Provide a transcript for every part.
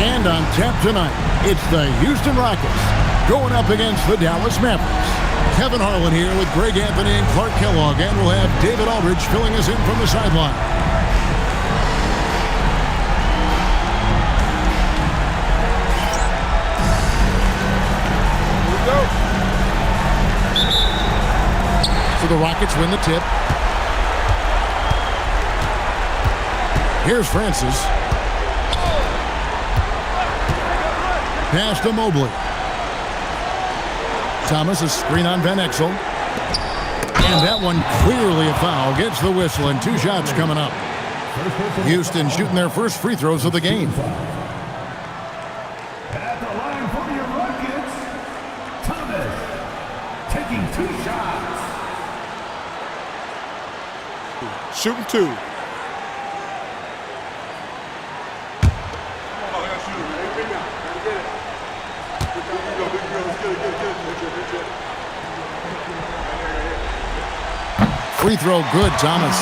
And on tap tonight, it's the Houston Rockets going up against the Dallas Mavericks. Kevin Harlan here with Greg Anthony and Clark Kellogg, and we'll have David Aldridge filling us in from the sideline. Here we go. So the Rockets win the tip. Here's Francis. Pass to Mobley. Thomas, a screen on Van Exel. And that one clearly a foul. Gets the whistle, and 2 shots coming up. Houston shooting their first free throws of the game. At the line for your Rockets, Thomas taking 2 shots. Shooting 2. Free throw good, Thomas.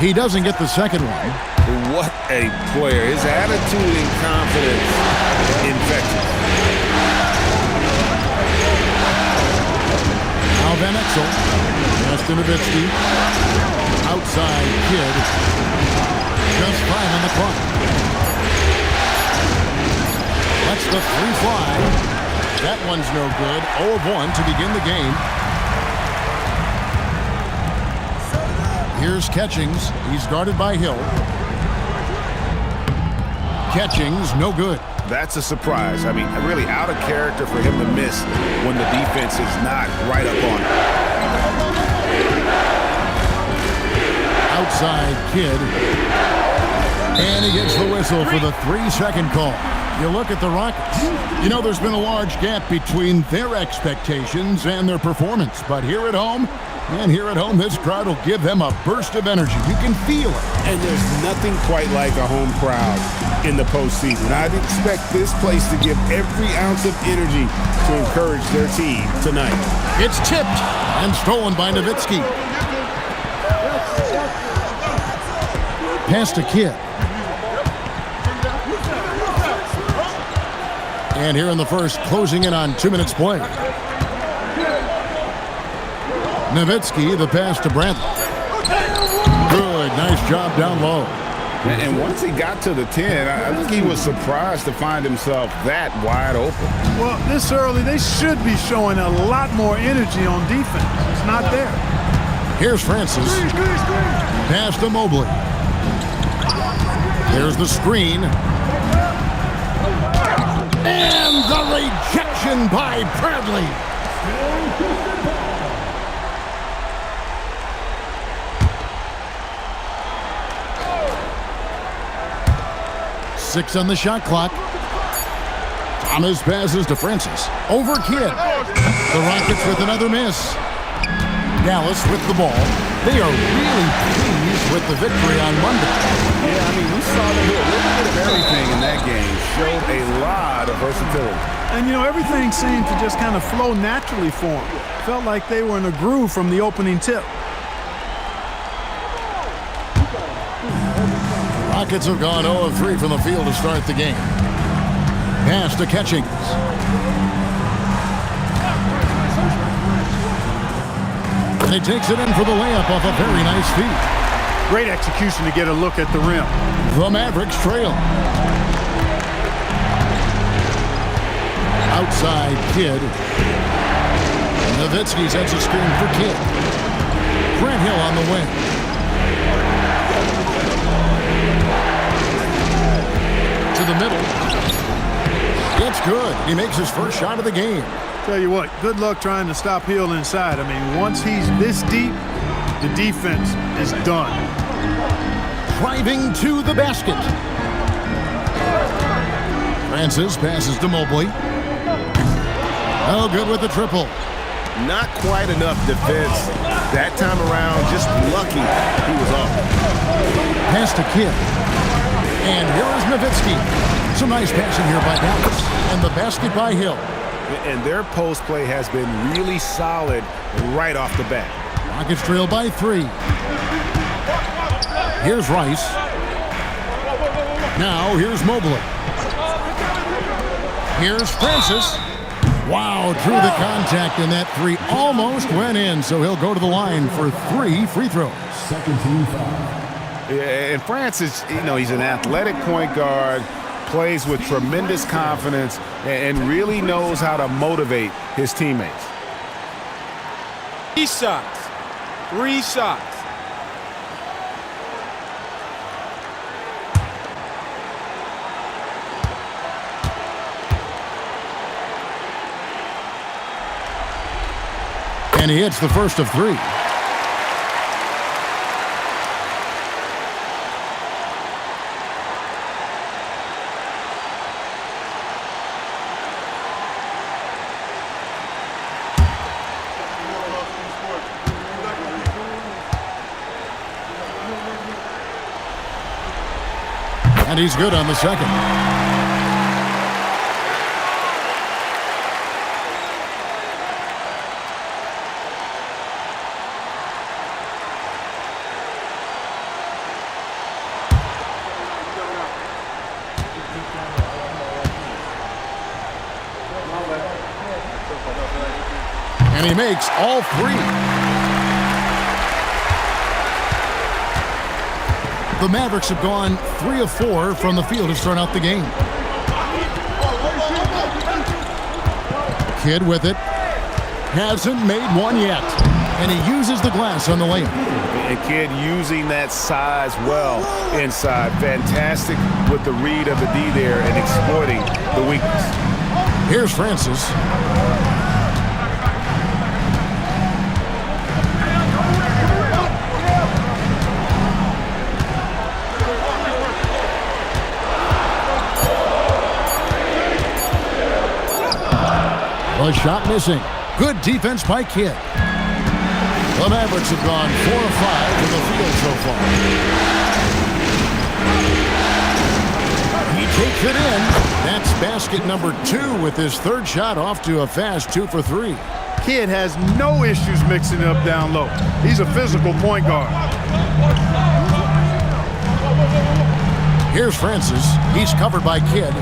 He doesn't get the second one. What a player. His attitude and confidence infectious. Now Van Exel. Pass to Nowitzki. Outside Kidd. Just 5 on the clock. Lets the 3 fly. That one's no good. 0 of 1 to begin the game. Here's Catchings. He's guarded by Hill. Catchings, no good. That's a surprise. I mean, really out of character for him to miss when the defense is not right up on him. Outside Kidd. And he gets the whistle for the 3-second call. You look at the Rockets. You know, there's been a large gap between their expectations and their performance. But here at home, this crowd will give them a burst of energy. You can feel it. And there's nothing quite like a home crowd in the postseason. I'd expect this place to give every ounce of energy to encourage their team tonight. It's tipped and stolen by Nowitzki. Pass to Kidd. And here in the first, closing in on 2 minutes play. Nowitzki, the pass to Bradley. Good, nice job down low. And once he got to the 10, I think he was surprised to find himself that wide open. Well, this early, they should be showing a lot more energy on defense. It's not there. Here's Francis. Pass to Mobley. There's the screen. And the rejection by Bradley. Six on the shot clock. Thomas passes to Francis. Over Kidd. The Rockets with another miss. Dallas with the ball. They are really pleased with the victory on Monday. Yeah, I mean, we saw them do a little bit of everything in that game. Showed a lot of versatility. And, you know, everything seemed to just kind of flow naturally for them. Felt like they were in a groove from the opening tip. Rockets have gone 0 of 3 from the field to start the game. Pass to Catchings. And he takes it in for the layup off a very nice feed. Great execution to get a look at the rim. The Mavericks trail. Outside Kidd. Nowitzki sets a screen for Kidd. Grant Hill on the wing. To the middle. It's good. He makes his first shot of the game. Tell you what, good luck trying to stop Hill inside. I mean, once he's this deep, the defense is done. Driving to the basket. Francis passes to Mobley. Oh, good with the triple. Not quite enough defense. That time around, just lucky he was off. Pass to Kidd. And here is Nowitzki. Some nice passing here by Dallas. And the basket by Hill. And their post play has been really solid right off the bat. Rockets trail by 3. Here's Rice. Now here's Mobley. Here's Francis. Wow, drew the contact, and that 3 almost went in, so he'll go to the line for 3 free throws. Second team foul. Yeah, and Francis, he's an athletic point guard, plays with tremendous confidence, and really knows how to motivate his teammates. 3 shots. 3 shots. And he hits the first of 3. And he's good on the second. And he makes all 3. The Mavericks have gone 3 of 4 from the field to start out the game. Kidd with it. Hasn't made one yet. And he uses the glass on the layup. And Kidd using that size well inside. Fantastic with the read of the D there and exploiting the weakness. Here's Francis. A shot missing. Good defense by Kidd. The Mavericks have gone 4 of 5 from the field so far. He takes it in. That's basket number 2 with his 3rd shot off to a fast 2 for 3. Kidd has no issues mixing up down low. He's a physical point guard. Here's Francis. He's covered by Kidd.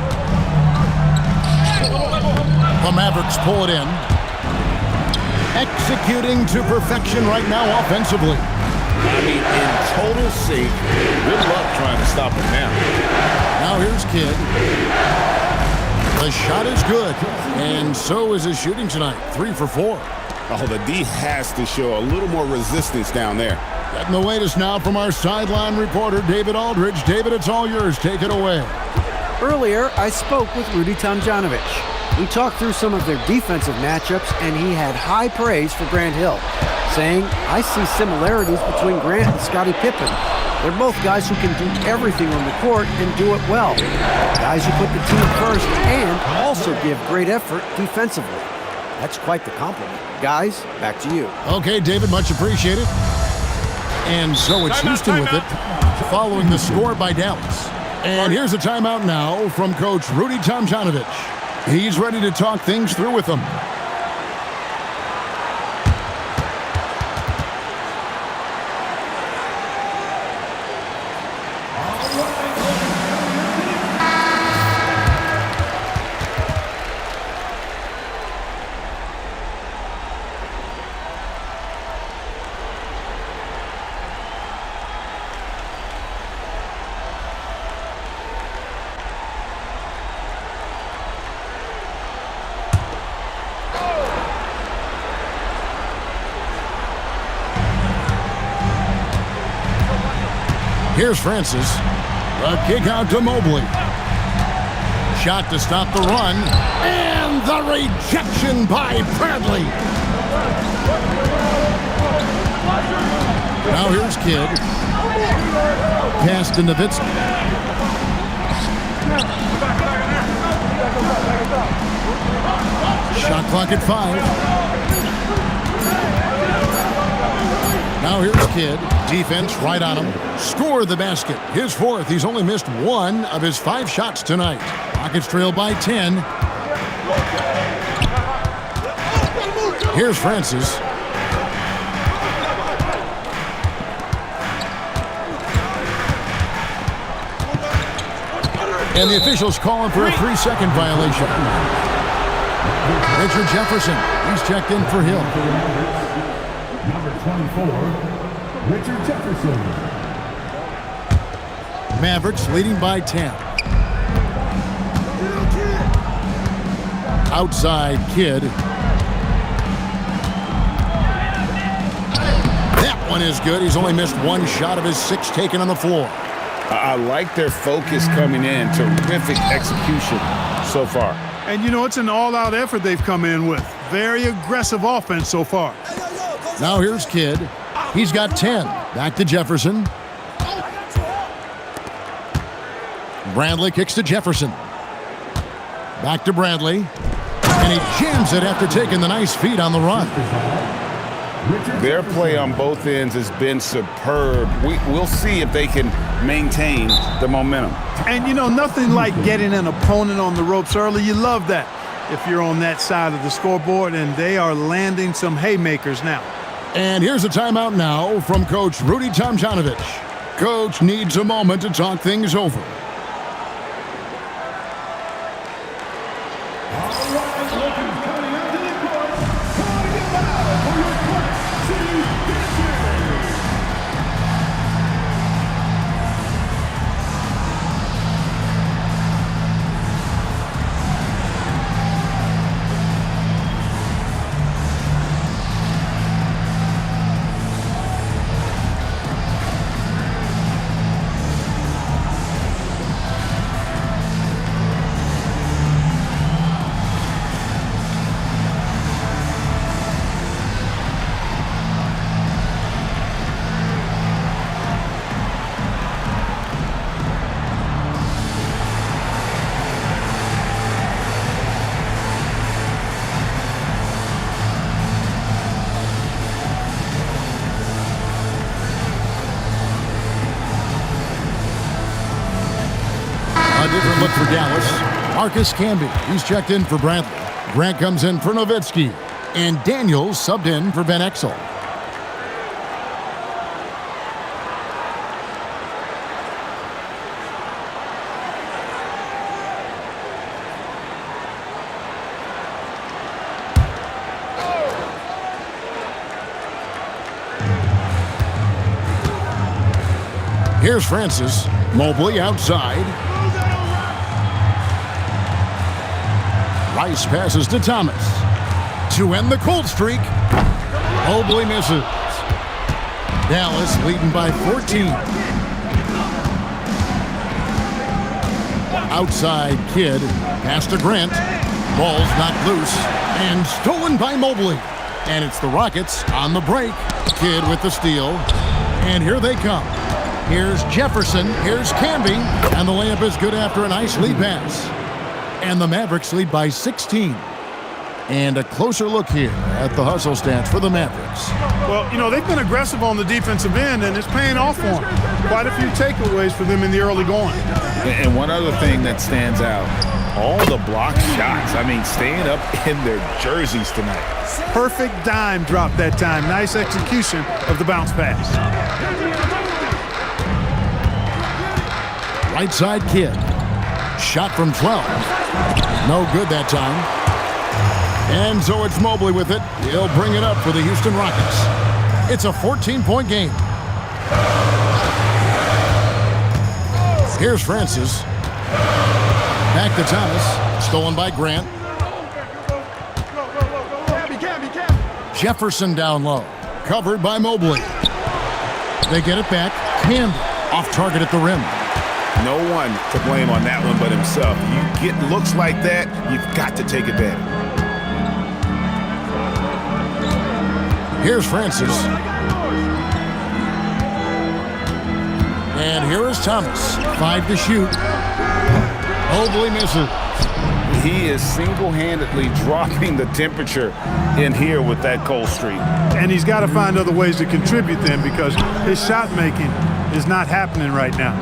The Mavericks pull it in. Executing to perfection right now offensively. I mean, in total sync. Good luck trying to stop him now. Now here's Kidd. The shot is good. And so is his shooting tonight. 3 for 4. Oh, the D has to show a little more resistance down there. Getting the latest now from our sideline reporter, David Aldridge. David, it's all yours. Take it away. Earlier, I spoke with Rudy Tomjanovich. We talked through some of their defensive matchups, and he had high praise for Grant Hill, saying, I see similarities between Grant and Scottie Pippen. They're both guys who can do everything on the court and do it well. Guys who put the team first and also give great effort defensively. That's quite the compliment. Guys, back to you. Okay, David, much appreciated. And so it's Houston with it, following the score by Dallas. And here's a timeout now from Coach Rudy Tomjanovich. He's ready to talk things through with them. Here's Francis. A kick out to Mobley. Shot to stop the run. And the rejection by Bradley. Now here's Kidd. Pass to Nowitzki. Shot clock at 5. Now here's Kidd. Defense right on him. Score the basket. His fourth. He's only missed 1 of his 5 shots tonight. Rockets trail by 10. Here's Francis. And the officials calling for a 3-second violation. Richard Jefferson. He's checked in for Hill. Number 24, Richard Jefferson. Mavericks leading by 10. Outside Kidd. That one is good. He's only missed 1 shot of his 6 taken on the floor. I like their focus coming in. Terrific execution so far. And, you know, it's an all-out effort they've come in with. Very aggressive offense so far. Now here's Kidd. He's got 10. Back to Jefferson. Bradley kicks to Jefferson. Back to Bradley. And he jams it after taking the nice feed on the run. Their play on both ends has been superb. We'll see if they can maintain the momentum. And, you know, nothing like getting an opponent on the ropes early. You love that if you're on that side of the scoreboard, and they are landing some haymakers now. And here's a timeout now from Coach Rudy Tomjanovich. Coach needs a moment to talk things over. A different look for Dallas. Marcus Camby, he's checked in for Bradley. Grant comes in for Nowitzki. And Daniels subbed in for Van Exel. Here's Francis. Mobley outside. Rice passes to Thomas. To end the cold streak. Mobley misses. Dallas leading by 14. Outside Kidd. Pass to Grant. Ball's knocked loose. And stolen by Mobley. And it's the Rockets on the break. Kidd with the steal. And here they come. Here's Jefferson. Here's Camby. And the layup is good after a nice lead pass. And the Mavericks lead by 16. And a closer look here at the hustle stats for the Mavericks. Well, you know, they've been aggressive on the defensive end, and it's paying off for them. Quite a few takeaways for them in the early going. And one other thing that stands out, all the block shots. I mean, staying up in their jerseys tonight. Perfect dime drop that time. Nice execution of the bounce pass. Right side Kidd. Shot from 12. No good that time. And so it's Mobley with it. He'll bring it up for the Houston Rockets. It's a 14-point game. Here's Francis. Back to Thomas. Stolen by Grant. Jefferson down low. Covered by Mobley. They get it back. Camby off target at the rim. No one to blame on that one but himself. You get looks like that, you've got to take advantage. Here's Francis. And here is Thomas. 5 to shoot. Mobley misses. he is single-handedly dropping the temperature in here with that cold streak. And he's got to find other ways to contribute then, because his shot making is not happening right now.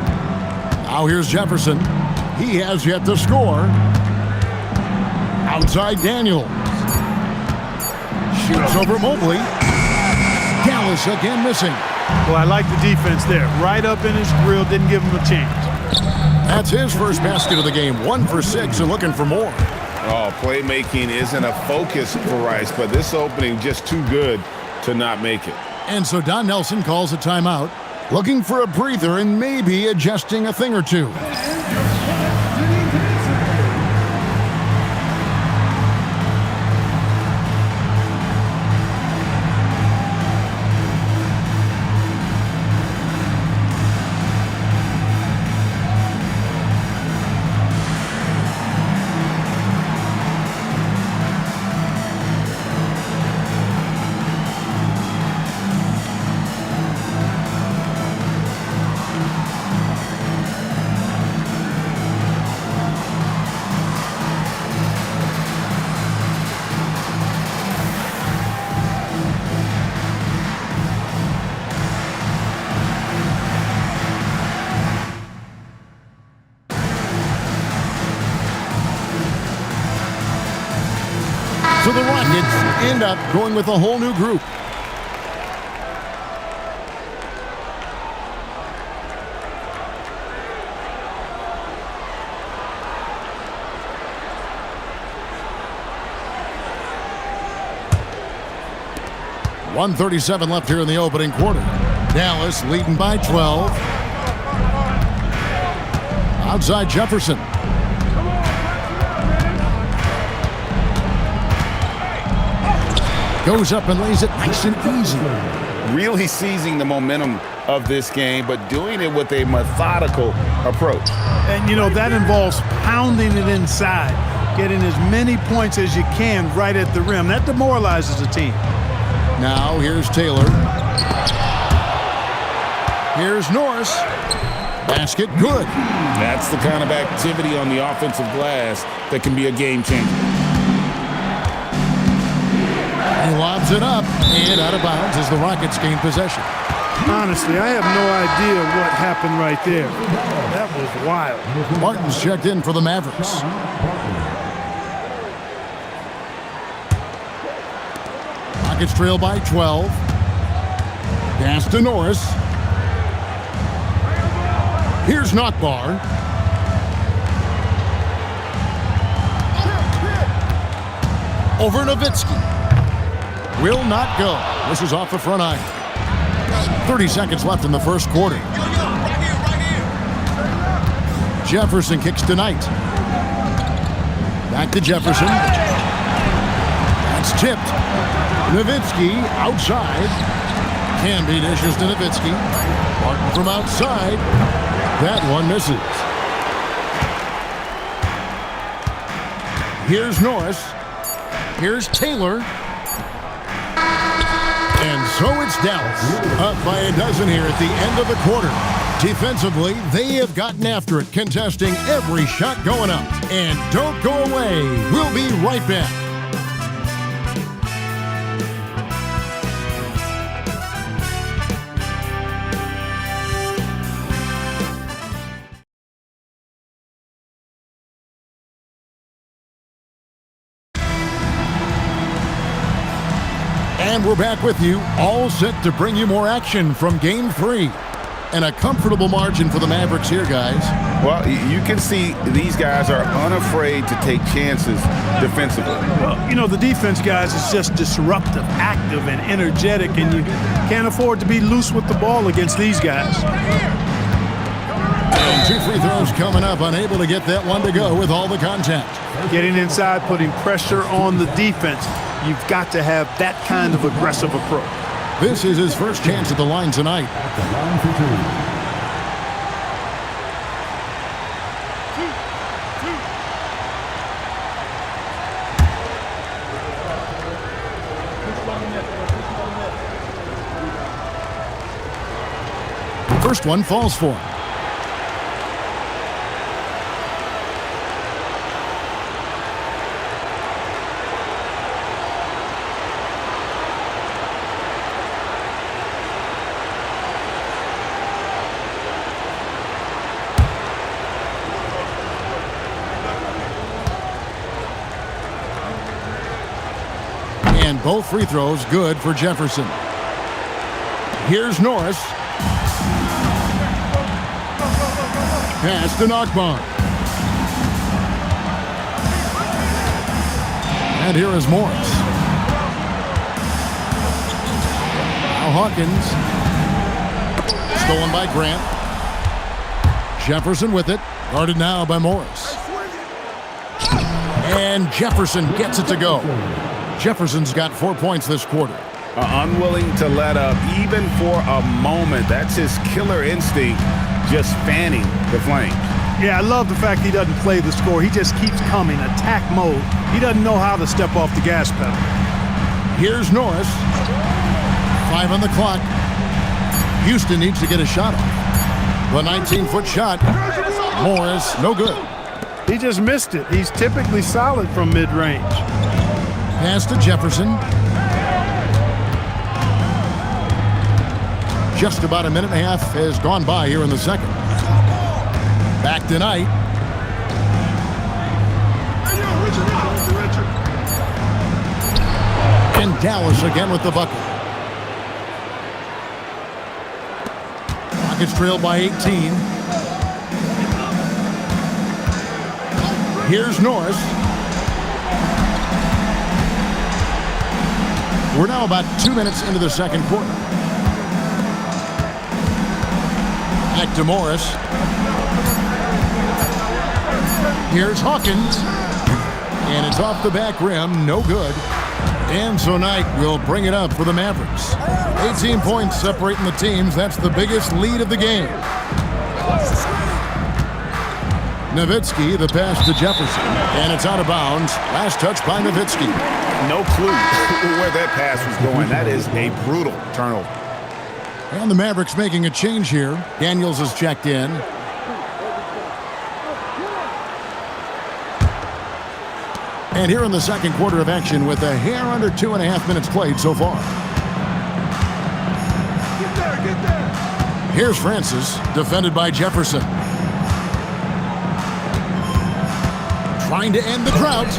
Now here's Jefferson. He has yet to score. Outside Daniels. Shoots over Mobley. Dallas again missing. Well, I like the defense there. Right up in his grill, didn't give him a chance. That's his first basket of the game. 1 for 6 and looking for more. Oh, playmaking isn't a focus for Rice, but this opening just too good to not make it. And so Don Nelson calls a timeout, looking for a breather and maybe adjusting a thing or two. So the Rockets end up going with a whole new group. .137 left here in the opening quarter. Dallas leading by 12. Outside Jefferson. Goes up and lays it nice and easy. Really seizing the momentum of this game, but doing it with a methodical approach. And, you know, that involves pounding it inside, getting as many points as you can right at the rim. That demoralizes a team. Now here's Taylor. Here's Norris. Basket good. That's the kind of activity on the offensive glass that can be a game changer. He lobs it up and out of bounds as the Rockets gain possession. Honestly, I have no idea what happened right there. That was wild. Martin's checked in for the Mavericks. Rockets trail by 12. Pass to Norris. Here's Nockbar. Over Nowitzki. Will not go. This is off the front iron. 30 seconds left in the first quarter. Jefferson kicks to Knight. Back to Jefferson. That's tipped. Nowitzki outside. Canby dishes to Nowitzki. Martin from outside. That one misses. Here's Norris. Here's Taylor. And so it's Dallas, up by a dozen here at the end of the quarter. Defensively, they have gotten after it, contesting every shot going up. And don't go away. We'll be right back. And we're back with you, all set to bring you more action from Game 3. And a comfortable margin for the Mavericks here, guys. Well, you can see these guys are unafraid to take chances defensively. Well, you know, the defense, guys, is just disruptive, active, and energetic, and you can't afford to be loose with the ball against these guys. And 2 free throws coming up, unable to get that one to go with all the contact. Getting inside, putting pressure on the defense. You've got to have that kind of aggressive approach. This is his first chance at the line tonight. At the line for two. First one falls for him. And both free throws good for Jefferson. Here's Norris. Pass to Knockbaum. And here is Morris. Now Hawkins. Stolen by Grant. Jefferson with it. Guarded now by Morris. And Jefferson gets it to go. Jefferson's got 4 points this quarter. Unwilling to let up even for a moment. That's his killer instinct, just fanning the flames. Yeah, I love the fact he doesn't play the score. He just keeps coming, attack mode. He doesn't know how to step off the gas pedal. Here's Norris. 5 on the clock. Houston needs to get a shot off. The 19-foot shot. Morris, no good. He just missed it. He's typically solid from mid-range. Pass to Jefferson. Just about a minute and a half has gone by here in the second. Back to Knight. And Dallas again with the bucket. Rockets trailed by 18. Here's Norris. We're now about 2 minutes into the second quarter. Back to Morris. Here's Hawkins. And it's off the back rim. No good. And so Knight will bring it up for the Mavericks. 18 points separating the teams. That's the biggest lead of the game. Nowitzki, the pass to Jefferson. And it's out of bounds. Last touch by Nowitzki. No clue where that pass was going. That is a brutal turnover. And the Mavericks making a change here. Daniels is checked in. And here in the second quarter of action with a hair under 2.5 minutes played so far. Get there. Here's Francis, defended by Jefferson. Trying to end the drought.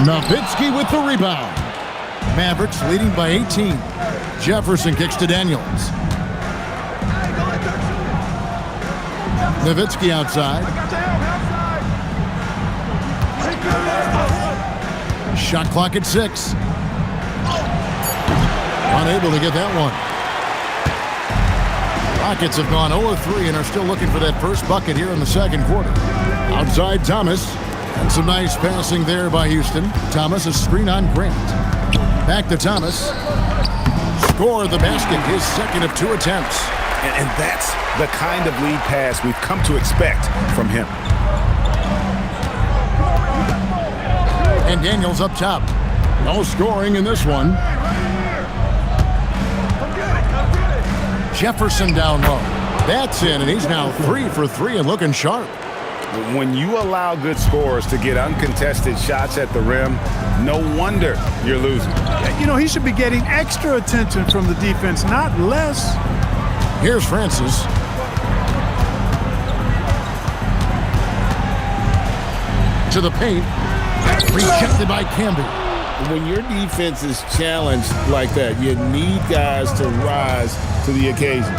Nowitzki with the rebound. Mavericks leading by 18. Jefferson kicks to Daniels. Nowitzki outside. Shot clock at 6. Unable to get that one. Rockets have gone 0-3 and are still looking for that first bucket here in the second quarter. Outside Thomas. And some nice passing there by Houston. Thomas, a screen on Grant. Back to Thomas. Score the basket, his second of 2 attempts. And that's the kind of lead pass we've come to expect from him. And Daniels up top. No scoring in this one. Jefferson down low. That's in, and he's now 3 for 3 and looking sharp. When you allow good scorers to get uncontested shots at the rim, no wonder you're losing. You know, he should be getting extra attention from the defense, not less. Here's Francis. To the paint. Rejected by Camby. When your defense is challenged like that, you need guys to rise to the occasion.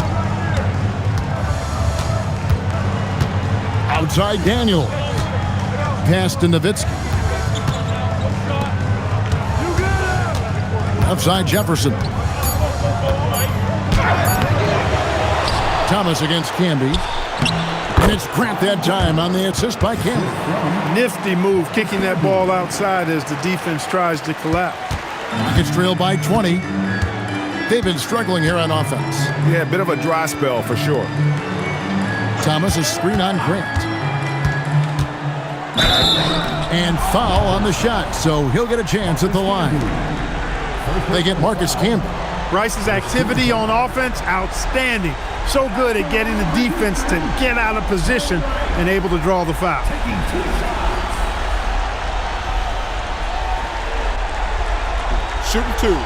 Outside Daniel. Pass to Nowitzki. Outside Jefferson. Thomas against Camby. And it's Grant that time on the assist by Camby. Nifty move, kicking that ball outside as the defense tries to collapse. Rockets trail by 20. They've been struggling here on offense. Yeah, a bit of a dry spell for sure. Thomas, a screen on Grant. And foul on the shot, so he'll get a chance at the line. They get Marcus Camby. Bryce's activity on offense, outstanding. So good at getting the defense to get out of position and able to draw the foul. Shooting 2.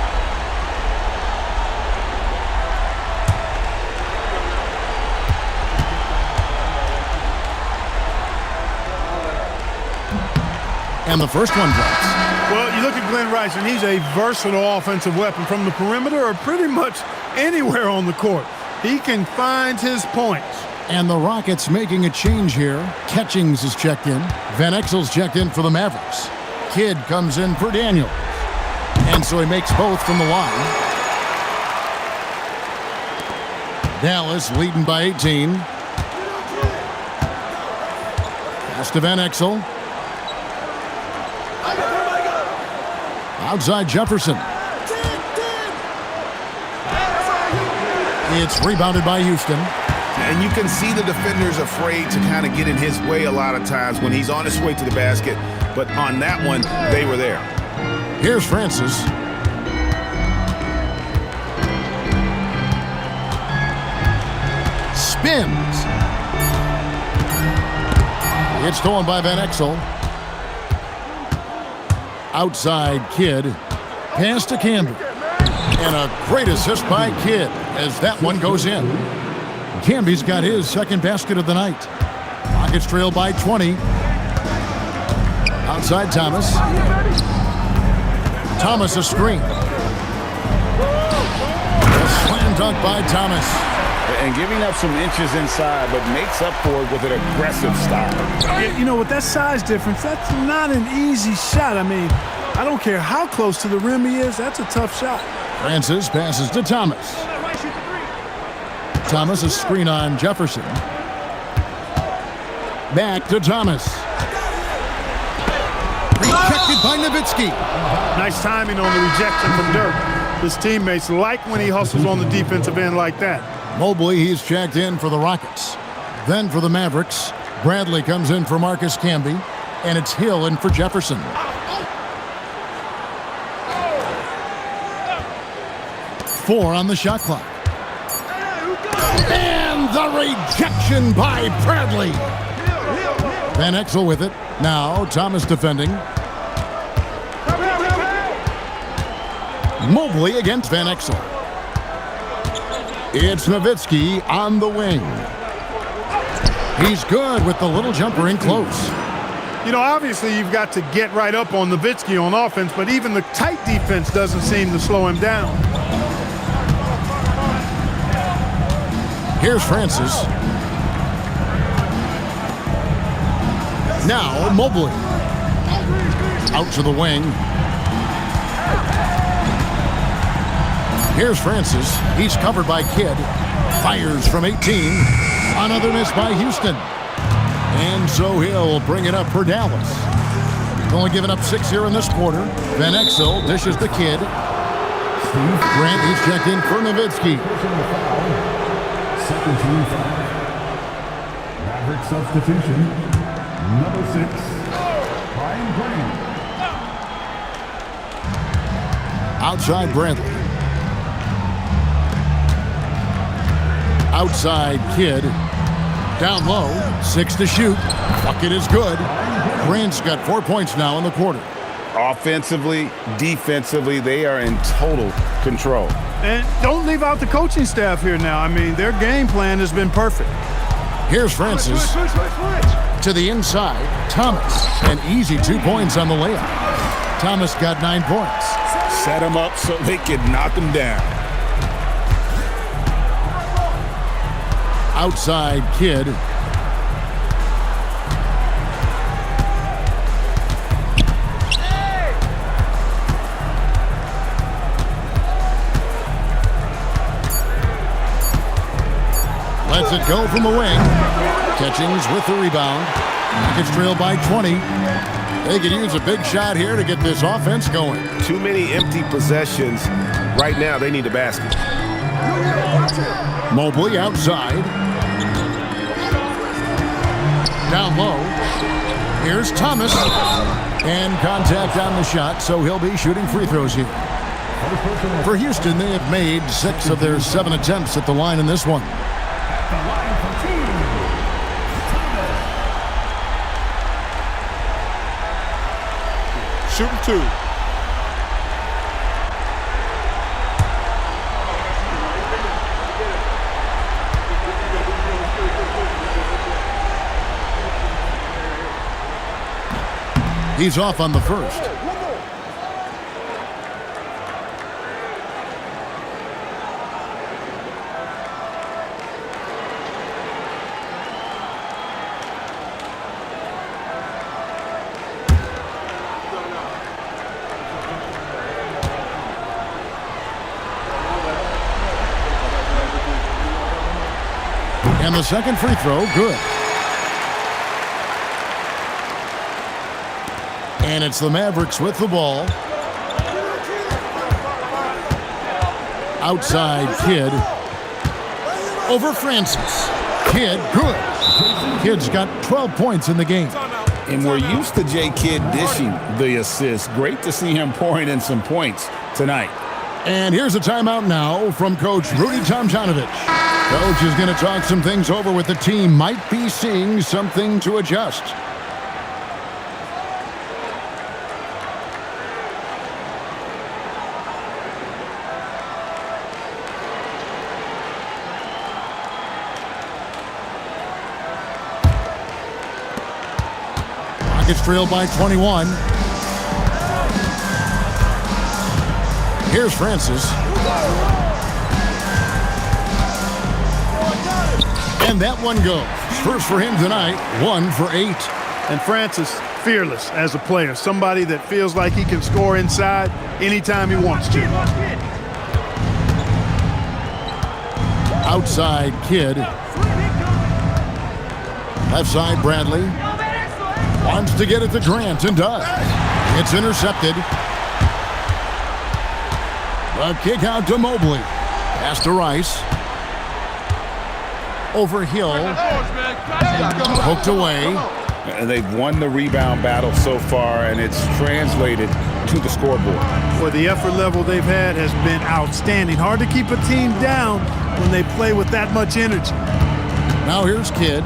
And the first one drops. Well, you look at Glenn Rice, and he's a versatile offensive weapon from the perimeter or pretty much anywhere on the court. He can find his points. And the Rockets making a change here. Catchings is checked in. Van Exel's checked in for the Mavericks. Kidd comes in for Daniel. And so he makes both from the line. Dallas leading by 18. Pass to Van Exel. Outside Jefferson. It's rebounded by Houston. And you can see the defenders afraid to kind of get in his way a lot of times when he's on his way to the basket. But on that one, they were there. Here's Francis. Spins. It's stolen by Van Exel. Outside Kidd. Pass to Camden. And a great assist by Kidd as that one goes in. Camby's got his second basket of the night. Rockets trail by 20. Outside Thomas. Thomas a screen. A slam dunk by Thomas. And giving up some inches inside, but makes up for it with an aggressive style. You know, with that size difference, that's not an easy shot. I mean, I don't care how close to the rim he is, that's a tough shot. Francis passes to Thomas. Thomas a screen on Jefferson. Back to Thomas. Rejected by Nowitzki. Nice timing on the rejection from Dirk. His teammates like when he hustles on the defensive end like that. Mobley, he's checked in for the Rockets. Then for the Mavericks, Bradley comes in for Marcus Camby, and it's Hill in for Jefferson. Four on the shot clock. And the rejection by Bradley. Van Exel with it. Now Thomas defending. Mobley against Van Exel. It's Nowitzki on the wing. He's good with the little jumper in close. You know, obviously you've got to get right up on Nowitzki on offense, but even the tight defense doesn't seem to slow him down. Here's Francis. Now Mobley. Out to the wing. Here's Francis. He's covered by Kidd. Fires from 18. Another miss by Houston. And so he'll bring it up for Dallas. Only given up 6 here in this quarter. Van Exel dishes the Kidd. Grant, he's checked in for Nowitzki. Second team foul. Maverick substitution. Number 6, Brian Grant. Outside Bradley. Outside Kidd. Down low. 6 to shoot. Bucket is good. Grant's got 4 points now in the quarter. Offensively, defensively, they are in total control. And don't leave out the coaching staff here now. I mean, their game plan has been perfect. Here's Francis. To the inside, Thomas. An easy 2 points on the layup. Thomas got 9 points. Set him up so they can knock him down. Outside Kidd. Lets it go from the wing. Catchings with the rebound. Rockets trail by 20. They could use a big shot here to get this offense going. Too many empty possessions. Right now, they need a basket. Mobley outside. Down low. Here's Thomas. And contact on the shot, so he'll be shooting free throws here. For Houston, they have made 6 of their 7 attempts at the line in this one. Shooting 2. He's off on the first. And the second free throw, good. And it's the Mavericks with the ball. Outside, Kidd. Over Francis. Kidd, good. Kidd's got 12 points in the game. And we're used to J. Kidd dishing the assist. Great to see him pouring in some points tonight. And here's a timeout now from Coach Rudy Tomjanovich. Coach is going to talk some things over with the team. Might be seeing something to adjust. Rockets trail by 21. Here's Francis. And that one goes. First for him tonight, 1 for 8. And Francis, fearless as a player. Somebody that feels like he can score inside anytime he wants to. Outside, Kidd. Left side, Bradley. Wants to get it to Grant and does. It's intercepted. The kick out to Mobley. Pass to Rice. Over Hill. Hooked away. They've won the rebound battle so far, and it's translated to the scoreboard. Boy, the effort level they've had has been outstanding. Hard to keep a team down when they play with that much energy. Now here's Kidd.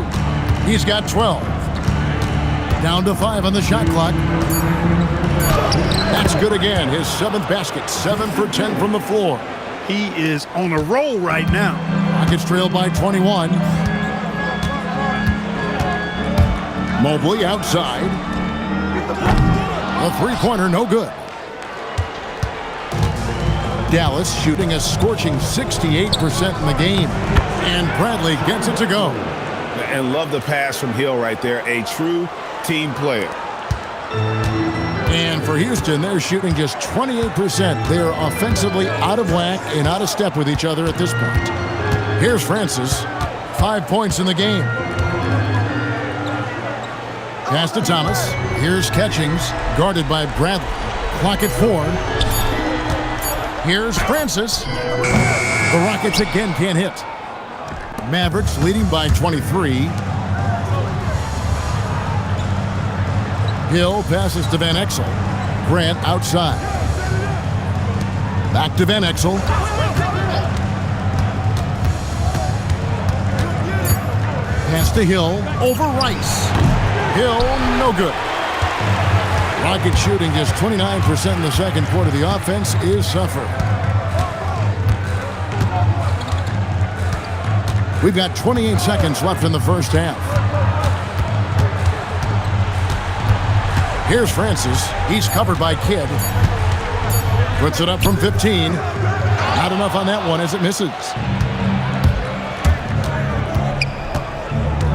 He's got 12. Down to 5 on the shot clock. That's good again. His 7th basket. 7 for 10 from the floor. He is on a roll right now. Rockets trail by 21. Mobley outside. A three-pointer, no good. Dallas shooting a scorching 68% in the game. And Bradley gets it to go. And love the pass from Hill right there. A true team player. And for Houston, they're shooting just 28%. They're offensively out of whack and out of step with each other at this point. Here's Francis. 5 points in the game. Pass to Thomas. Here's Catchings, guarded by Bradley. Clock at 4. Here's Francis. The Rockets again can't hit. Mavericks leading by 23. Hill passes to Van Exel. Grant outside. Back to Van Exel. Pass to Hill. Over Rice. Hill, no good. Rocket shooting just 29% in the second quarter. The offense is suffering. We've got 28 seconds left in the first half. Here's Francis. He's covered by Kidd. Puts it up from 15. Not enough on that one as it misses.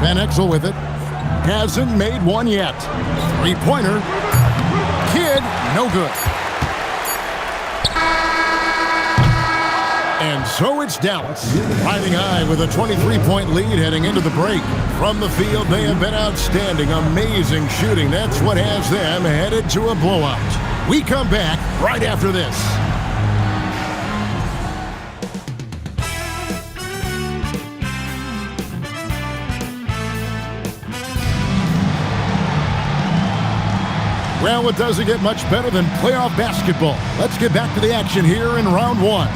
Van Exel with it. Hasn't made one yet. Three-pointer. Kidd, no good. And so it's Dallas, riding high with a 23-point lead heading into the break. From the field, they have been outstanding, amazing shooting. That's what has them headed to a blowout. We come back right after this. Well, it doesn't get much better than playoff basketball. Let's get back to the action here in round one.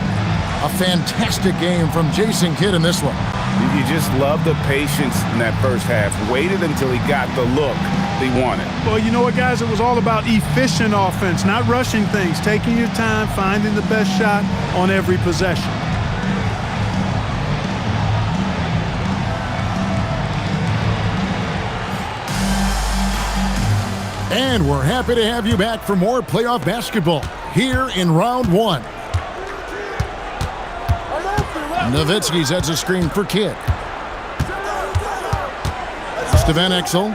A fantastic game from Jason Kidd in this one. You just love the patience in that first half. Waited until he got the look he wanted. Well, you know what, guys? It was all about efficient offense, not rushing things, taking your time, finding the best shot on every possession. And we're happy to have you back for more playoff basketball here in round one. Nowitzki sets a screen for Kidd. It's to Van Exel.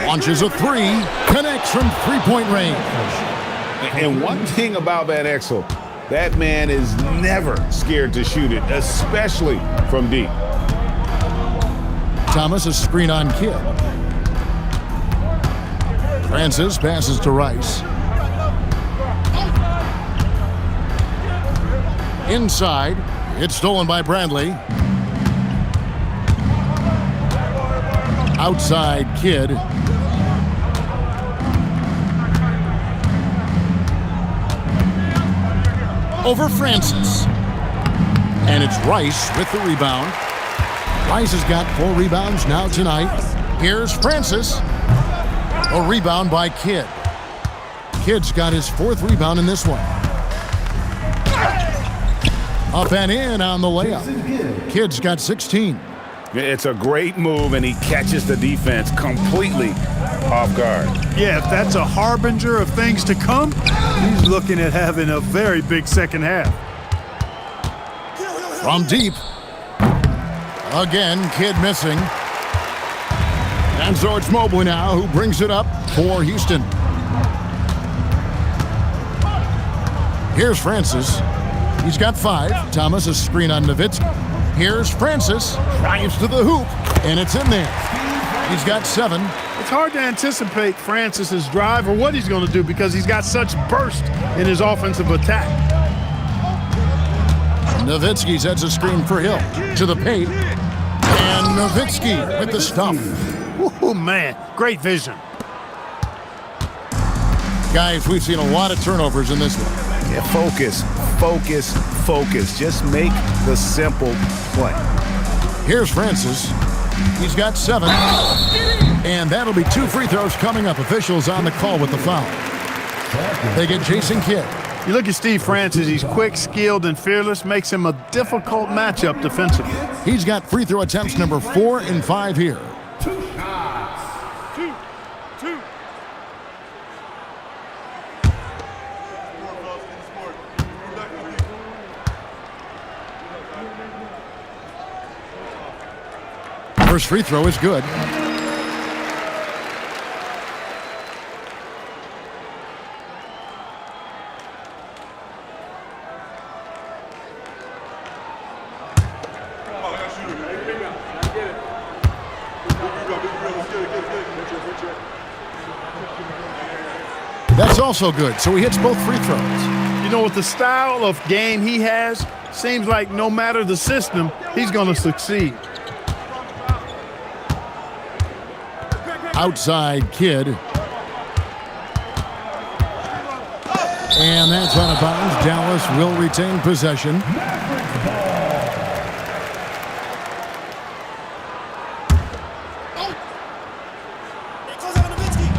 Launches a three. Connects from three-point range. And one thing about Van Exel, That man is never scared to shoot it, especially from deep. Thomas, a screen on Kidd. Francis passes to Rice. Inside, it's stolen by Bradley. Outside, Kidd. Over Francis. And it's Rice with the rebound. Rice has got 4 rebounds now tonight. Here's Francis. A rebound by Kidd. Kidd's got his 4th rebound in this one. Up and in on the layup. Kidd's got 16. It's a great move, and he catches the defense completely off guard. Yeah, if that's a harbinger of things to come, he's looking at having a very big second half. From deep. Again, Kidd missing. And so it's Mobley now who brings it up for Houston. Here's Francis. He's got 5. Thomas, a screen on Nowitzki. Here's Francis. Drives to the hoop, and it's in there. He's got 7. It's hard to anticipate Francis's drive or what he's going to do because he's got such burst in his offensive attack. Nowitzki sets a screen for Hill. To the paint. And Nowitzki with the stuff. Oh, man. Great vision. Guys, we've seen a lot of turnovers in this one. Yeah, focus, focus, focus. Just make the simple play. Here's Francis. He's got 7. And that'll be 2 free throws coming up. Officials on the call with the foul. They get Jason Kidd. You look at Steve Francis. He's quick, skilled, and fearless. Makes him a difficult matchup defensively. He's got free throw attempts number 4 and 5 here. First free throw is good. That's also good, so he hits both free throws. You know, with the style of game he has, seems like no matter the system, he's going to succeed. Outside Kidd. And that's out of bounds. Dallas will retain possession.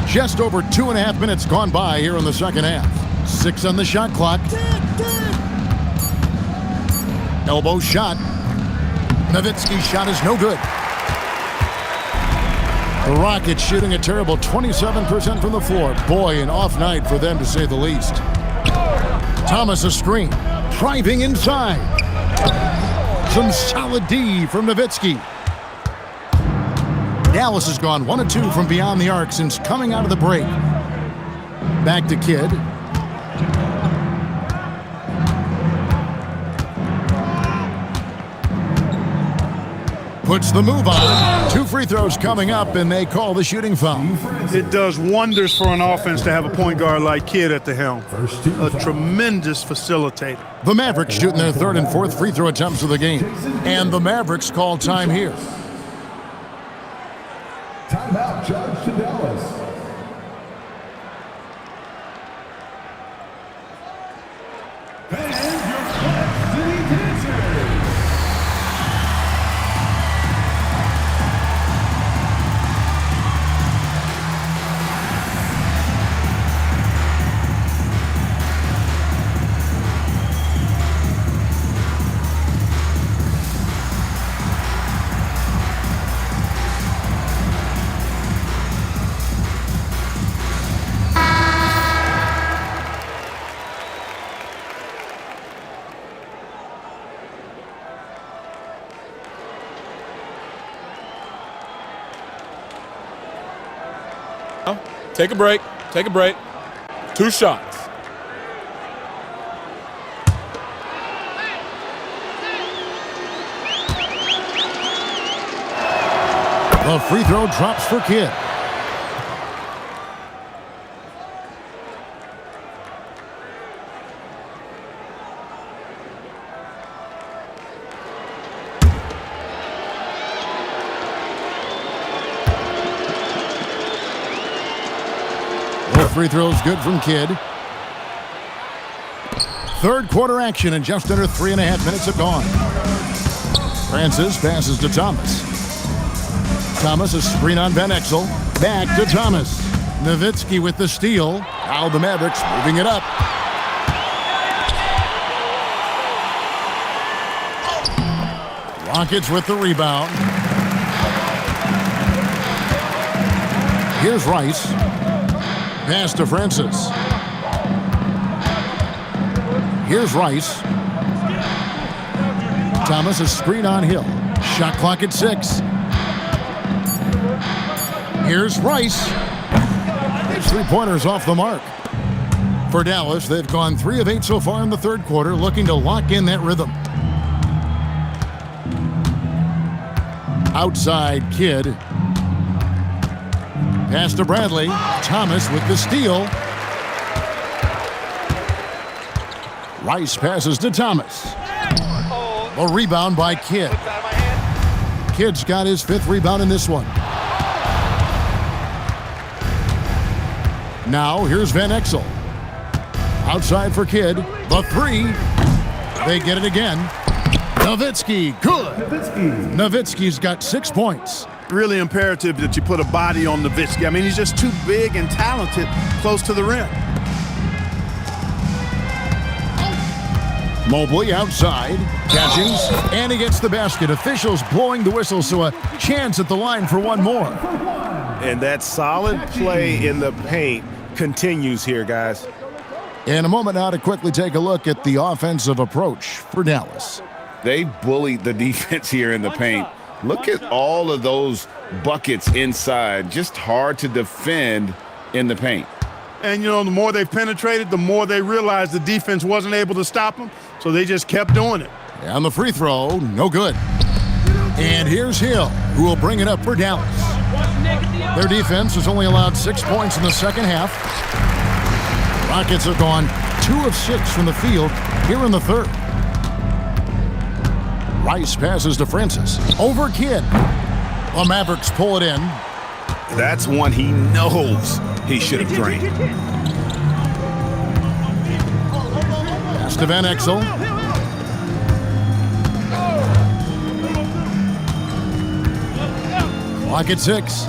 Just over 2.5 minutes gone by here in the second half. 6 on the shot clock. Elbow shot. Nowitzki's shot is no good. The Rockets shooting a terrible 27% from the floor. Boy, an off night for them to say the least. Thomas a screen. Driving inside. Some solid D from Nowitzki. Dallas has gone 1 of 2 from beyond the arc since coming out of the break. Back to Kidd. Puts the move on. 2 free throws coming up, and they call the shooting foul. It does wonders for an offense to have a point guard like Kidd at the helm. A tremendous facilitator. The Mavericks shooting their 3rd and 4th free throw attempts of the game. And the Mavericks call time here. Timeout, Judge to Dallas. And your Flat City Dancers. Take a break. Take a break. 2 shots. The free throw drops for Kidd. The free throw is good from Kidd. Third quarter action, and just under 3.5 minutes have gone. Francis passes to Thomas. Thomas, a screen on Van Exel. Back to Thomas. Nowitzki with the steal. Now the Mavericks moving it up. Rockets with the rebound. Here's Rice. Pass to Francis. Here's Rice. Thomas, a screen on Hill. Shot clock at 6. Here's Rice. His three-pointers off the mark. For Dallas, they've gone 3 of 8 so far in the third quarter, looking to lock in that rhythm. Outside, Kidd. Pass to Bradley. Thomas with the steal. Rice passes to Thomas. A rebound by Kidd. Kidd's got his 5th rebound in this one. Now here's Van Exel. Outside for Kidd. The 3. They get it again. Nowitzki, good. Nowitzki's got 6 points. Really imperative that you put a body on Nowitzki. I mean, he's just too big and talented close to the rim. Mobley outside, catches, and he gets the basket. Officials blowing the whistle, so a chance at the line for one more. And that solid play in the paint continues here, guys. In a moment now to quickly take a look at the offensive approach for Dallas. They bullied the defense here in the paint. Look at all of those buckets inside. Just hard to defend in the paint. And, you know, the more they penetrated, the more they realized the defense wasn't able to stop them, so they just kept doing it. And the free throw, no good. And here's Hill, who will bring it up for Dallas. Their defense has only allowed 6 points in the second half. Rockets have gone 2 of 6 from the field here in the third. Rice passes to Francis. Over Kidd. The Mavericks pull it in. That's one he knows he should have drained. Pass to Van Exel. Clock at 6.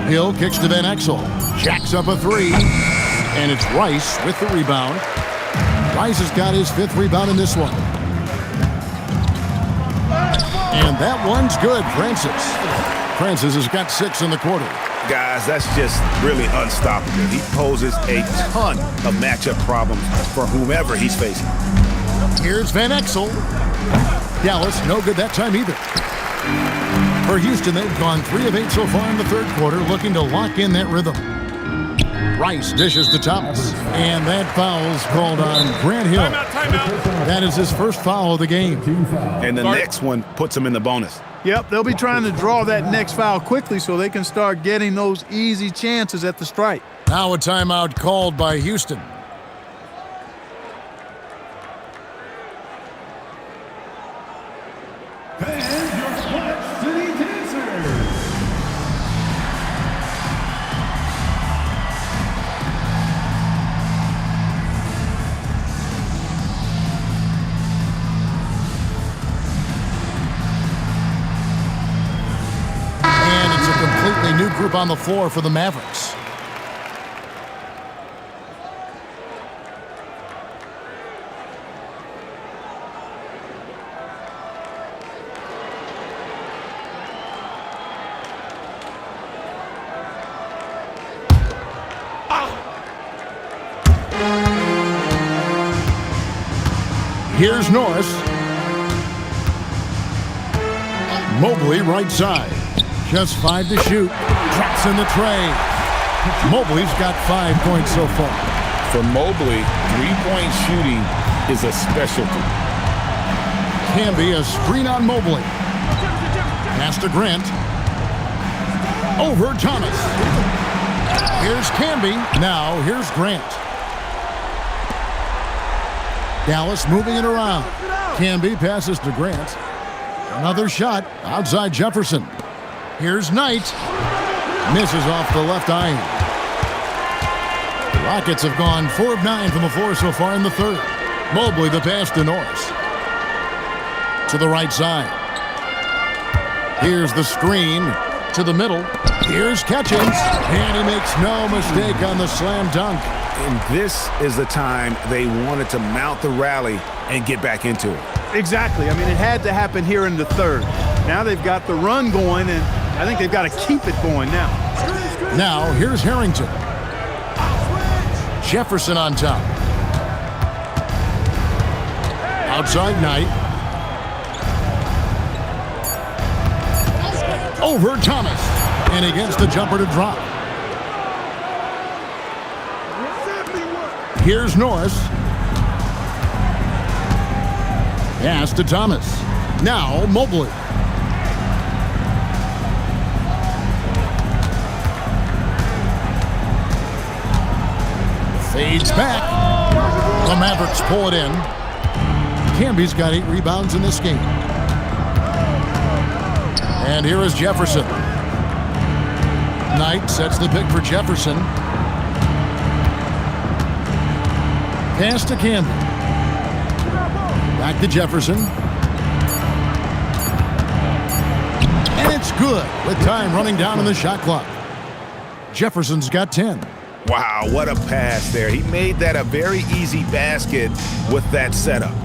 Hill kicks to Van Exel. Jacks up a 3. And it's Rice with the rebound. Rice has got his 5th rebound in this one. And that one's good, Francis. Francis has got 6 in the quarter. Guys, that's just really unstoppable. He poses a ton of matchup problems for whomever he's facing. Here's Van Exel. Dallas, no good that time either. For Houston, they've gone 3 of 8 so far in the third quarter, looking to lock in that rhythm. Rice dishes to Thomas. And that foul's called on Grant Hill. Timeout. That is his first foul of the game. And the next one puts him in the bonus. Yep, they'll be trying to draw that next foul quickly so they can start getting those easy chances at the stripe. Now a timeout called by Houston. And your Splash City Dancers. And it's a completely new group on the floor for the Mavericks. Here's Norris. Mobley right side. Just 5 to shoot. Drops in the tray. Mobley's got 5 points so far. For Mobley, three-point shooting is a specialty. Can be a screen on Mobley. Pass to Grant. Over Thomas. Here's Camby. Now here's Grant. Dallas moving it around. Camby passes to Grant. Another shot outside Jefferson. Here's Knight. Misses off the left eye. The Rockets have gone 4 of 9 from the floor so far in the third. Mobley the pass to Norris. To the right side. Here's the screen to the middle. Here's Catchings. And he makes no mistake on the slam dunk. And this is the time they wanted to mount the rally and get back into it. Exactly. I mean, it had to happen here in the third. Now they've got the run going, and I think they've got to keep it going now. Now, here's Harrington. Jefferson on top. Outside Knight. Over Thomas. And he gets the jumper to drop. Here's Norris. Pass to Thomas. Now Mobley. Fades back. The Mavericks pull it in. Camby's got 8 rebounds in this game. And here is Jefferson. Knight sets the pick for Jefferson. Pass to Camby. Back to Jefferson. And it's good with time running down on the shot clock. Jefferson's got 10. Wow, what a pass there. He made that a very easy basket with that setup.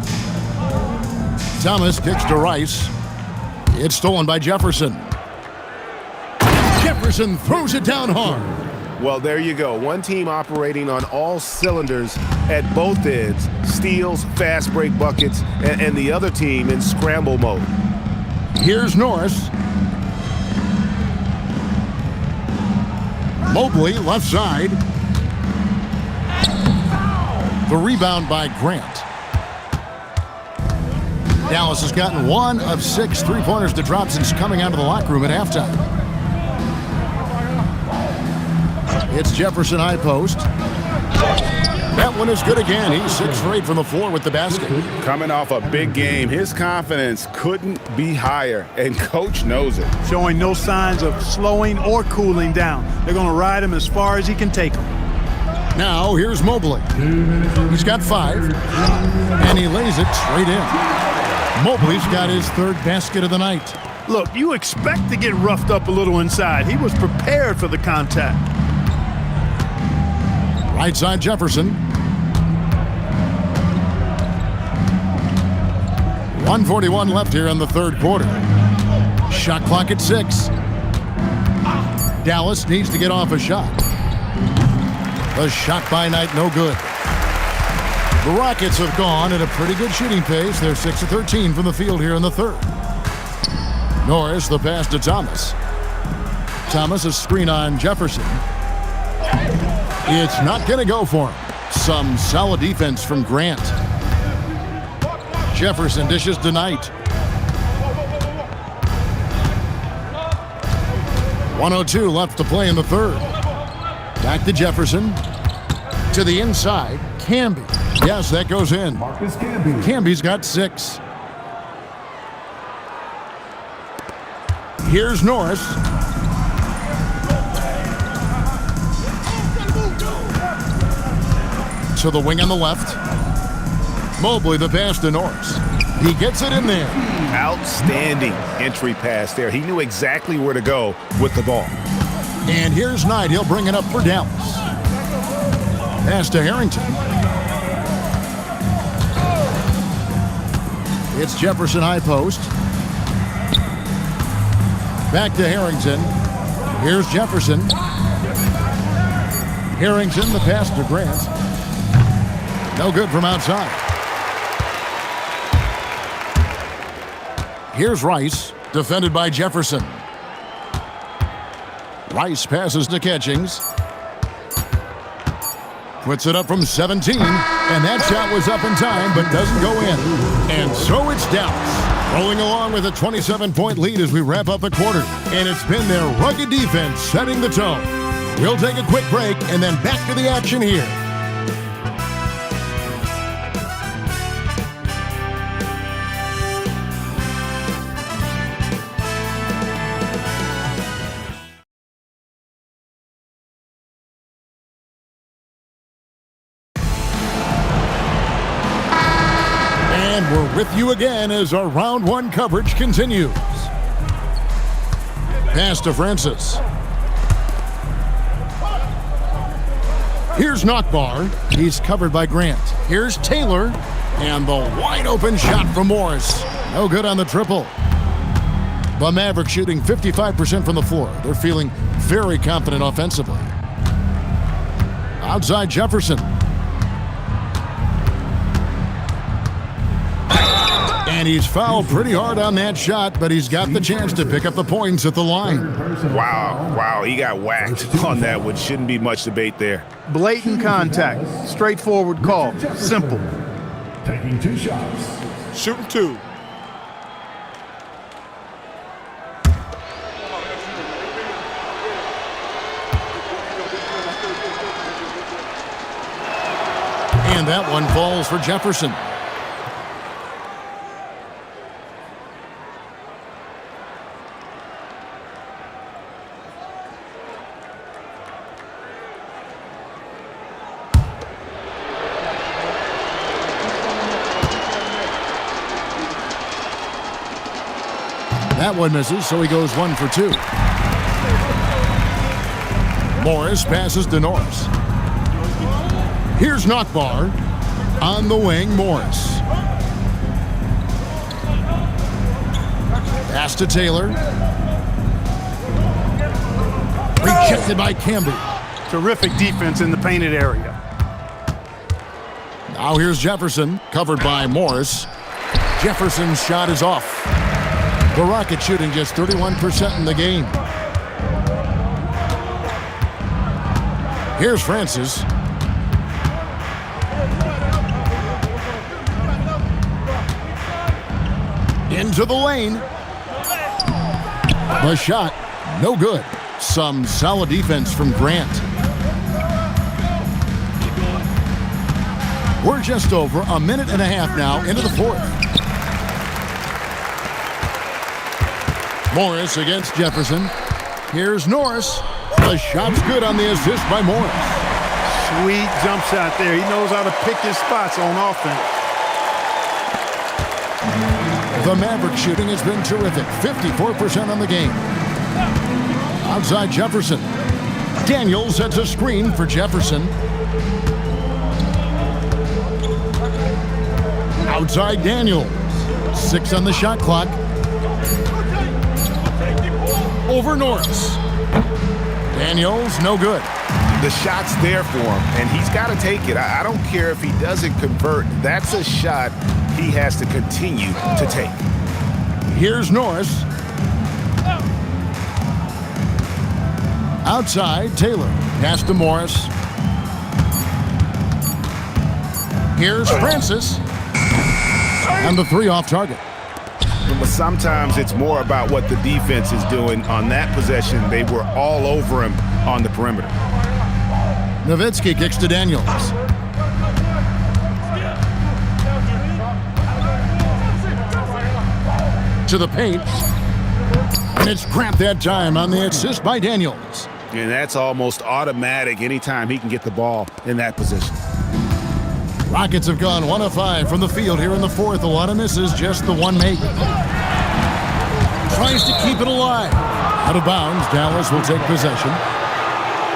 Thomas kicks to Rice. It's stolen by Jefferson. Jefferson throws it down hard. Well, there you go. One team operating on all cylinders at both ends. Steals, fast break buckets, and the other team in scramble mode. Here's Norris. Mobley, left side. The rebound by Grant. Dallas has gotten 1 of 6 3-pointers to drop since coming out of the locker room at halftime. It's Jefferson high post. That one is good again. He's 6 for 8 from the floor with the basket. Coming off a big game, his confidence couldn't be higher, and coach knows it. Showing no signs of slowing or cooling down. They're going to ride him as far as he can take him. Now here's Mobley. He's got 5, and he lays it straight in. Mobley's got his 3rd basket of the night. Look, you expect to get roughed up a little inside. He was prepared for the contact. Right side Jefferson. 1:41 left here in the third quarter. Shot clock at 6. Dallas needs to get off a shot. The shot by Knight, no good. The Rockets have gone at a pretty good shooting pace. They're 6 of 13 from the field here in the third. Norris, the pass to Thomas. Thomas, a screen on Jefferson. It's not going to go for him. Some solid defense from Grant. Jefferson dishes to Knight. 1:02 left to play in the third. Back to Jefferson. To the inside, Camby. Yes, that goes in. Marcus Camby. Camby's got 6. Here's Norris. To the wing on the left. Mobley the pass to Norris. He gets it in there. Outstanding entry pass there. He knew exactly where to go with the ball. And here's Knight. He'll bring it up for Dallas. Pass to Harrington. It's Jefferson high post. Back to Harrington. Here's Jefferson. Harrington, the pass to Grant. No good from outside. Here's Rice, defended by Jefferson. Rice passes to Catchings. Puts it up from 17, and that shot was up in time, but doesn't go in. And so it's Dallas. Rolling along with a 27-point lead as we wrap up the quarter. And it's been their rugged defense setting the tone. We'll take a quick break and then back to the action here. And we're with you again as our round one coverage continues. Pass to Francis. Here's Nockbar. He's covered by Grant. Here's Taylor. And the wide open shot from Morris. No good on the triple. The Mavericks shooting 55% from the floor. They're feeling very confident offensively. Outside Jefferson. And he's fouled pretty hard on that shot, but he's got the chance to pick up the points at the line. Wow, he got whacked on that one. Shouldn't be much debate there. Blatant contact. Straightforward call. Simple. Taking 2 shots. Shooting 2. And that one falls for Jefferson. That one misses, so he goes 1 for 2. Morris passes to Norris. Here's Nockbar. On the wing, Morris. Pass to Taylor. Rejected by Camby. Terrific defense in the painted area. Now here's Jefferson, covered by Morris. Jefferson's shot is off. The Rockets shooting just 31% in the game. Here's Francis. Into the lane. The shot, no good. Some solid defense from Grant. We're just over a minute and a half now into the fourth. Morris against Jefferson. Here's Norris. The shot's good on the assist by Morris. Sweet jump shot there. He knows how to pick his spots on offense. The Mavericks shooting has been terrific. 54% on the game. Outside Jefferson. Daniels sets a screen for Jefferson. Outside Daniels. 6 on the shot clock. Over Norris. Daniels, no good. The shot's there for him, and he's got to take it. I don't care if he doesn't convert. That's a shot he has to continue to take. Here's Norris. Outside, Taylor. Pass to Morris. Here's Francis. And the 3 off target. But sometimes it's more about what the defense is doing. On that possession, they were all over him on the perimeter. Nowitzki kicks to Daniels. To the paint. And it's Grant that time on the assist by Daniels. And that's almost automatic anytime he can get the ball in that position. Rockets have gone 1 of 5 from the field here in the fourth. A lot of misses, just the one make. Tries to keep it alive. Out of bounds, Dallas will take possession.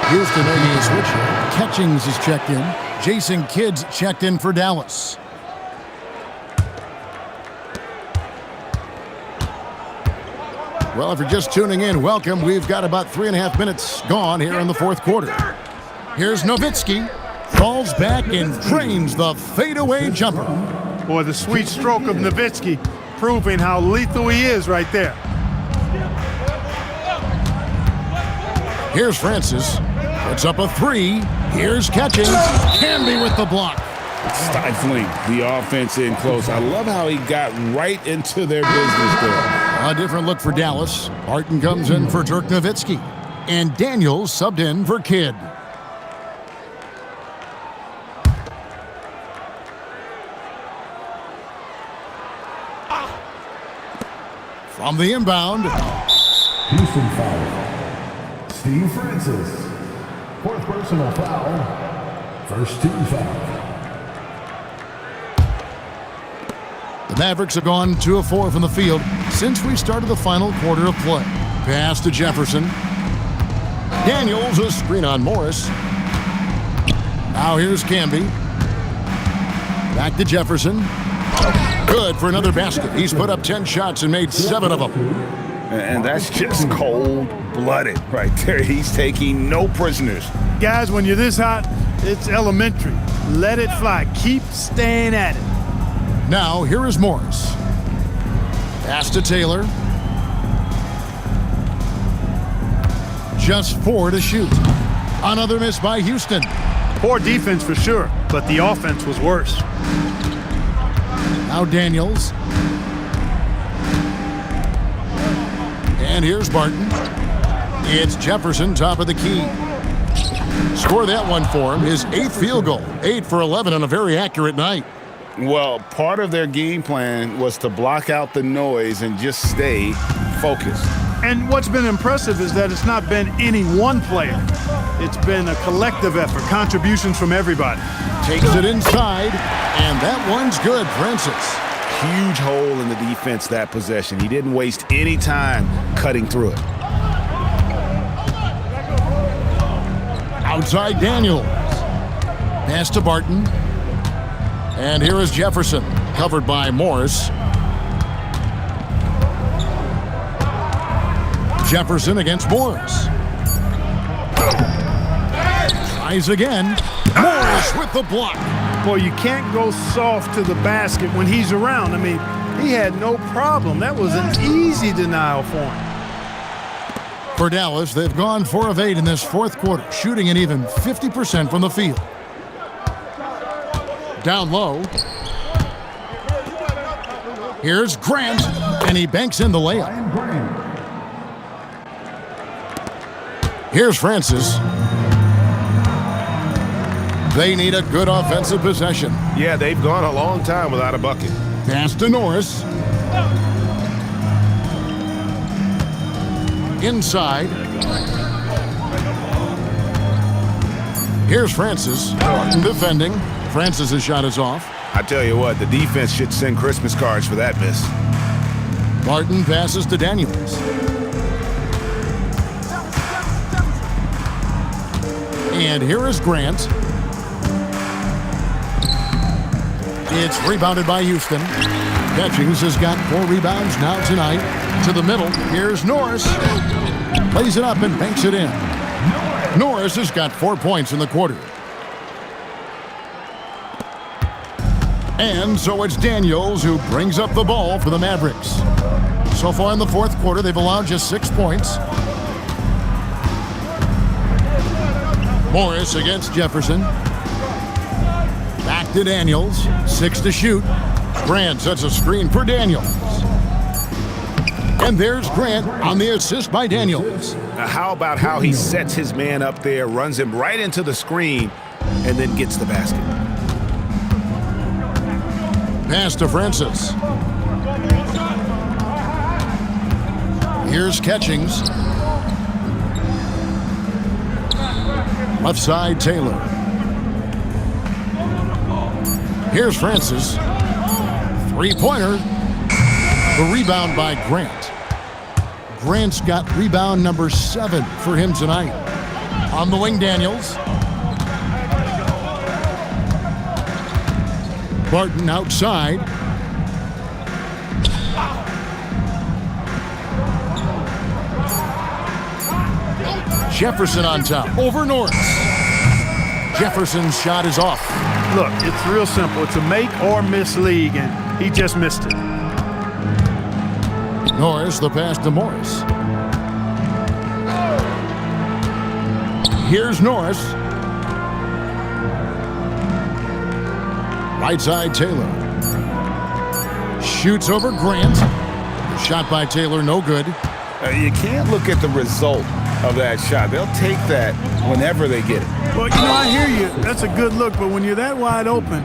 Houston making a switch here. Catchings is checked in. Jason Kidd's checked in for Dallas. Well, if you're just tuning in, welcome. We've got about 3.5 minutes gone here in the fourth quarter. Here's Nowitzki. Falls back and drains the fadeaway jumper. Boy, the sweet stroke of Nowitzki proving how lethal he is right there. Here's Francis. Puts up a 3. Here's Catchings. Camby with the block. Stifling the offense in close. I love how he got right into their business there. A different look for Dallas. Barton comes in for Dirk Nowitzki. And Daniels subbed in for Kidd. From the inbound. Houston foul. Steve Francis. Fourth personal foul. First team foul. The Mavericks have gone 2 of 4 from the field since we started the final quarter of play. Pass to Jefferson. Daniels, a screen on Morris. Now here's Camby. Back to Jefferson. Good for another basket. He's put up 10 shots and made 7 of them. And that's just cold-blooded right there. He's taking no prisoners. Guys, when you're this hot, it's elementary. Let it fly. Keep staying at it. Now, here is Morris. Pass to Taylor. Just 4 to shoot. Another miss by Houston. Poor defense for sure, but the offense was worse. Now Daniels. And here's Barton. It's Jefferson, top of the key. Score that one for him. His 8th field goal. 8 for 11 on a very accurate night. Well, part of their game plan was to block out the noise and just stay focused. And what's been impressive is that it's not been any one player. It's been a collective effort, contributions from everybody. Takes it inside, and that one's good, Francis. Huge hole in the defense that possession. He didn't waste any time cutting through it. Outside Daniels. Pass to Barton. And here is Jefferson, covered by Morris. Jefferson against Morris. Tries again. Morris with the block. Boy, you can't go soft to the basket when he's around. I mean, he had no problem. That was an easy denial for him. For Dallas, they've gone 4 of 8 in this 4th quarter, shooting an even 50% from the field. Down low. Here's Grant, and he banks in the layup. Here's Francis. They need a good offensive possession. Yeah, they've gone a long time without a bucket. Pass to Norris. Inside. Here's Francis. Defending. Francis' shot is off. I tell you what, the defense should send Christmas cards for that miss. Barton passes to Daniels. And here is Grant. It's rebounded by Houston. Catchings has got 4 rebounds now tonight. To the middle. Here's Norris. Plays it up and banks it in. Norris has got 4 points in the quarter. And so it's Daniels who brings up the ball for the Mavericks. So far in the 4th quarter, they've allowed just 6 points. Morris against Jefferson. Back to Daniels. 6 to shoot. Grant sets a screen for Daniels. And there's Grant on the assist by Daniels. Now, how about how he sets his man up there, runs him right into the screen, and then gets the basket? Pass to Francis. Here's Catchings. Left side, Taylor. Here's Francis. 3-pointer. The rebound by Grant. Grant's got rebound number 7 for him tonight. On the wing, Daniels. Barton outside. Jefferson on top. Over Norris. Jefferson's shot is off. Look, it's real simple. It's a make or miss league, and he just missed it. Norris, the pass to Morris. Here's Norris. Right side, Taylor. Shoots over Grant. The shot by Taylor, no good. You can't look at the result of that shot. They'll take that whenever they get it. Well, you know, I hear you. That's a good look, but when you're that wide open,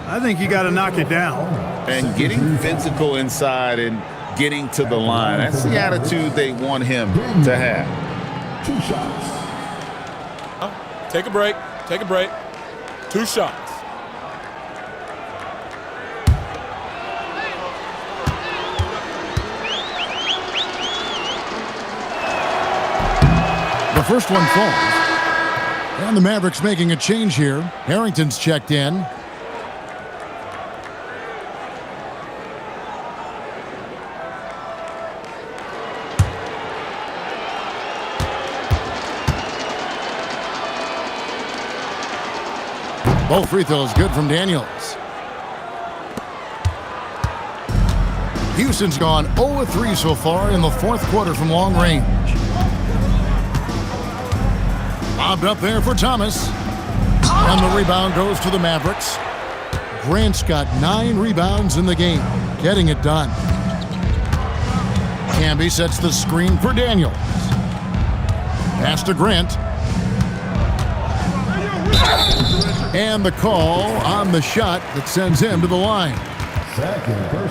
I think you got to knock it down. And getting physical inside and getting to the line, that's the attitude they want him to have. 2 shots. Take a break. Take a break. 2 shots. The first one falls. And the Mavericks making a change here. Harrington's checked in. Both free throws good from Daniels. Houston's gone 0-3 so far in the fourth quarter from long range. Lobbed up there for Thomas. And the rebound goes to the Mavericks. Grant's got 9 rebounds in the game, getting it done. Camby sets the screen for Daniels. Pass to Grant. And the call on the shot that sends him to the line.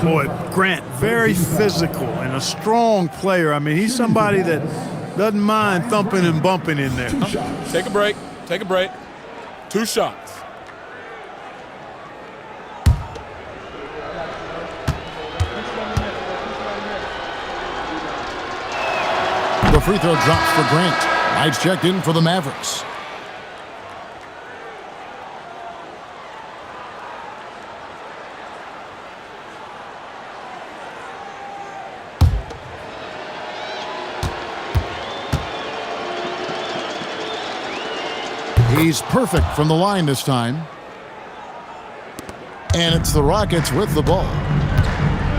Boy, Grant, very physical and a strong player. I mean, he's somebody that doesn't mind thumping and bumping in there. Take a break. Take a break. 2 shots. The free throw drops for Grant. Lights checked in for the Mavericks. He's perfect from the line this time. And it's the Rockets with the ball.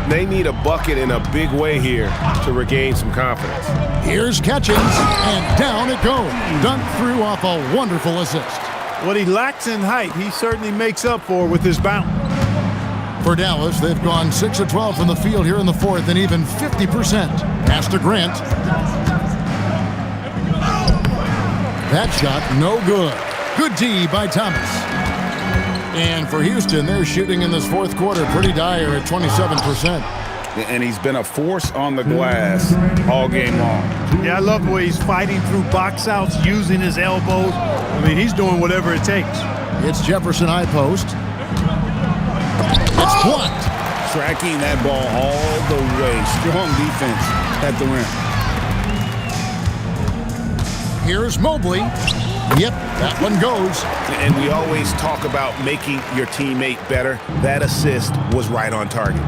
They need a bucket in a big way here to regain some confidence. Here's Catchings, and down it goes. Dunked through off a wonderful assist. What he lacks in height, he certainly makes up for with his bounce. For Dallas, they've gone 6 of 12 from the field here in the fourth and even 50%. Pass to Grant. That shot, no good. Good D by Thomas. And for Houston, they're shooting in this fourth quarter pretty dire at 27%. And he's been a force on the glass all game long. Yeah, I love the way he's fighting through box outs, using his elbows. I mean, he's doing whatever it takes. It's Jefferson high post. It's blocked. Tracking that ball all the way. Strong defense at the rim. Here's Mobley. Yep, that one goes. And we always talk about making your teammate better. That assist was right on target.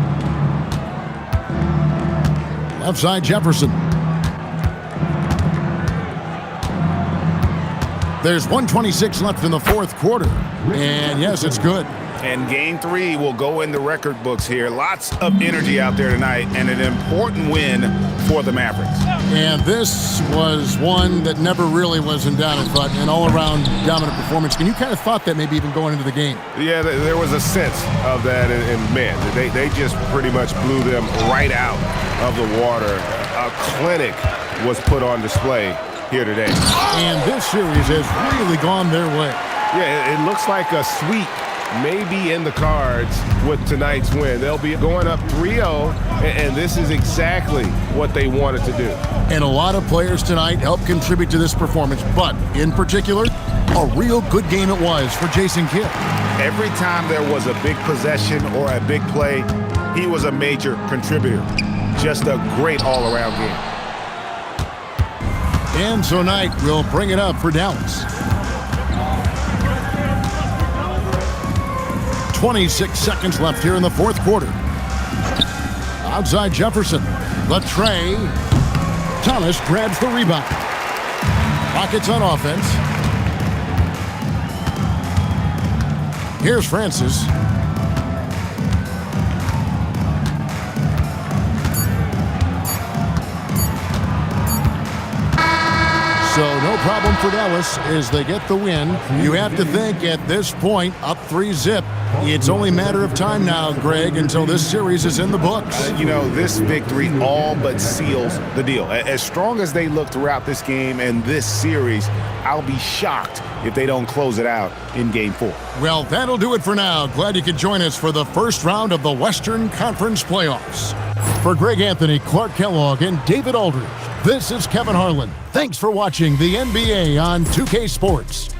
Left side, Jefferson. There's 1:26 left in the fourth quarter. And yes, it's good. And game 3 will go in the record books here. Lots of energy out there tonight and an important win for the Mavericks. And this was one that never really was in doubt, I thought, an all-around dominant performance. And you kind of thought that maybe even going into the game. Yeah, there was a sense of that, and man, they just pretty much blew them right out of the water. A clinic was put on display here today. And this series has really gone their way. Yeah, it looks like a sweep may be in the cards with tonight's win. They'll be going up 3-0, and this is exactly what they wanted to do. And a lot of players tonight helped contribute to this performance, but in particular, a real good game it was for Jason Kidd. Every time there was a big possession or a big play, he was a major contributor. Just a great all-around game. And so tonight, we'll bring it up for Dallas. 26 seconds left here in the fourth quarter. Outside Jefferson. The tray. Thomas grabs the rebound. Rockets on offense. Here's Francis. So no problem for Dallas as they get the win. You have to think at this point, up 3-0. It's only a matter of time now, Greg, until this series is in the books. This victory all but seals the deal. As strong as they look throughout this game and this series, I'll be shocked if they don't close it out in Game 4. Well, that'll do it for now. Glad you could join us for the first round of the Western Conference playoffs. For Greg Anthony, Clark Kellogg, and David Aldridge, this is Kevin Harlan. Thanks for watching the NBA on 2K Sports.